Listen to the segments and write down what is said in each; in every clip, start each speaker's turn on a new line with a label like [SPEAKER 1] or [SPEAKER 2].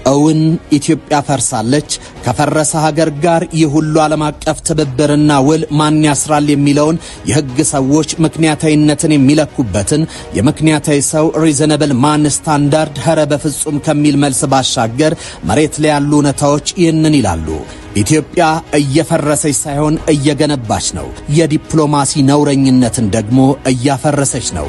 [SPEAKER 1] እውን ኢትዮጵያ ፈርሳለች? ከፈረሰ ሀገር ጋር የሁሉ ዓለም አቀፍ ትብብርና ውል ማን ያስራል የሚለውን የሕግ ሰዎች ምክንያታዊነትን የሚለኩበትን የምክንያታዊ ሰው ሪዘነብል ማን ስታንዳርድ ኸረ በፍጹም ከሚል መልስ ባሻገር መሬት ላይ ያሉ እውነታዎች ይህንን ይላሉ። ኢትዮጵያ እየፈረሰች ሳይሆን እየገነባች ነው። የዲፕሎማሲ ነውረኝነትን ደግሞ እያፈረሰች ነው።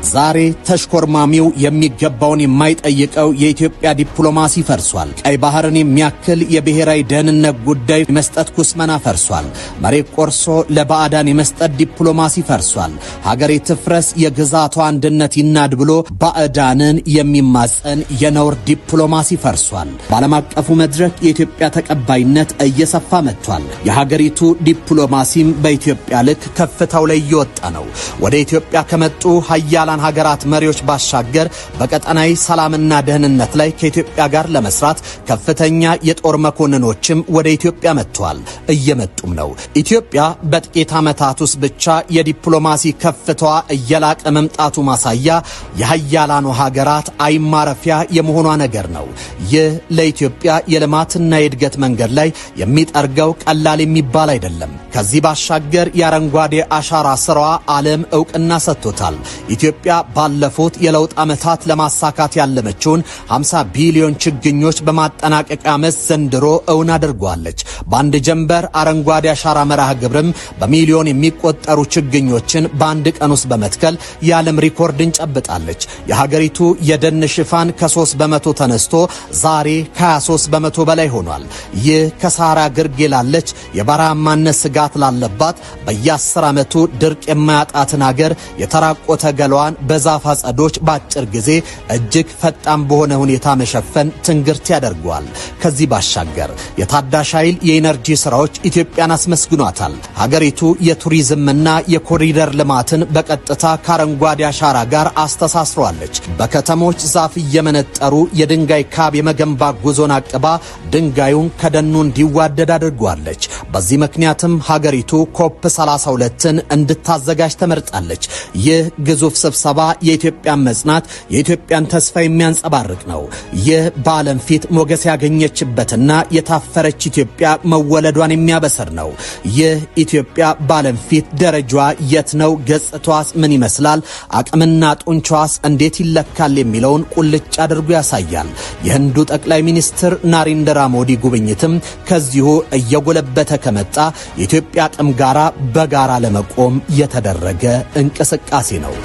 [SPEAKER 1] ዛሬ ተሽኮርማሚው የሚገባውን የማይጠይቀው የኢትዮጵያ ዲፕሎማሲ ፈርሷል። ቀይ ባህርን የሚያክል የብሔራዊ ደህንነት ጉዳይ መስጠት ኩስመና ፈርሷል። መሬት ቆርሶ ለባዕዳን የመስጠት ዲፕሎማሲ ፈርሷል። ሀገሬ ትፍረስ የግዛቷ አንድነት ይናድ ብሎ ባዕዳንን የሚማጸን የነውር ዲፕሎማሲ ፈርሷል። በዓለም አቀፉ መድረክ የኢትዮጵያ ተቀባይነት እየሰፋ መጥቷል። የሀገሪቱ ዲፕሎማሲም በኢትዮጵያ ልክ ከፍታው ላይ እየወጣ ነው። ወደ ኢትዮጵያ ከመጡ ሀያላን ሀገራት መሪዎች ባሻገር በቀጠናዊ ሰላምና ደህንነት ላይ ከኢትዮጵያ ጋር ለመስራት ከፍተኛ የጦር መኮንኖችም ወደ ኢትዮጵያ መጥተዋል፣ እየመጡም ነው። ኢትዮጵያ በጥቂት ዓመታት ውስጥ ብቻ የዲፕሎማሲ ከፍታዋ እየላቀ መምጣቱ ማሳያ የሀያላኑ ሀገራት አይማረፊያ የመሆኗ ነገር ነው። ይህ ለኢትዮጵያ የልማትና የእድገት መንገድ ላይ የሚጠርገው ቀላል የሚባል አይደለም። ከዚህ ባሻገር የአረንጓዴ አሻራ ስራዋ ዓለም ዕውቅና ሰጥቶታል። ኢትዮጵያ ባለፉት የለውጥ ዓመታት ለማሳካት ያለመችውን 50 ቢሊዮን ችግኞች በማጠናቀቂያ ዓመት ዘንድሮ እውን አድርጓለች። በአንድ ጀንበር አረንጓዴ አሻራ መርሃ ግብርም በሚሊዮን የሚቆጠሩ ችግኞችን በአንድ ቀን ውስጥ በመትከል የዓለም ሪኮርድን ጨብጣለች። የሀገሪቱ የደን ሽፋን ከ3 በመቶ ተነስቶ ዛሬ ከ23 በመቶ በላይ ሆኗል። ይህ ከሳራ ግርጌ ላለች የበረሃማነት ስጋት ላለባት በየ10 ዓመቱ ድርቅ የማያጣትን ሀገር የተራቆተ ገሏን በዛፍ አጸዶች በአጭር ጊዜ እጅግ ፈጣን በሆነ ሁኔታ መሸፈን ትንግርት ያደርገዋል። ከዚህ ባሻገር የታዳሽ ኃይል የኢነርጂ ስራዎች ኢትዮጵያን አስመስግኗታል። ሀገሪቱ የቱሪዝምና የኮሪደር ልማትን በቀጥታ ከአረንጓዴ አሻራ ጋር አስተሳስሯለች። በከተሞች ዛፍ እየመነጠሩ የድንጋይ ካብ የመገንባት ጉዞን አቅባ ድንጋዩን ከደኑ እንዲዋደድ አድርጓለች። በዚህ ምክንያትም ሀገሪቱ ኮፕ 32ን እንድታዘጋጅ ተመርጣለች። ይህ ግዙፍ ስብሰባ የኢትዮጵያን መጽናት የኢትዮጵያን ተስፋ የሚያንጸባርቅ ነው። ይህ በዓለም ፊት ሞገስ ያገኘችበትና የታፈረች ኢትዮጵያ መወለዷን የሚያበስር ነው። ይህ ኢትዮጵያ በዓለም ፊት ደረጃዋ የት ነው? ገጽታዋስ ምን ይመስላል? አቅምና ጡንቻዋስ እንዴት ይለካል? የሚለውን ቁልጭ አድርጎ ያሳያል። የህንዱ ጠቅላይ ሚኒስትር ናሬንድራ ሞዲ ጉብኝትም ከዚሁ እየጎለበተ ከመጣ የኢትዮጵያ አቅም ጋራ በጋራ ለመቆም የተደረገ እንቅስቃሴ ነው።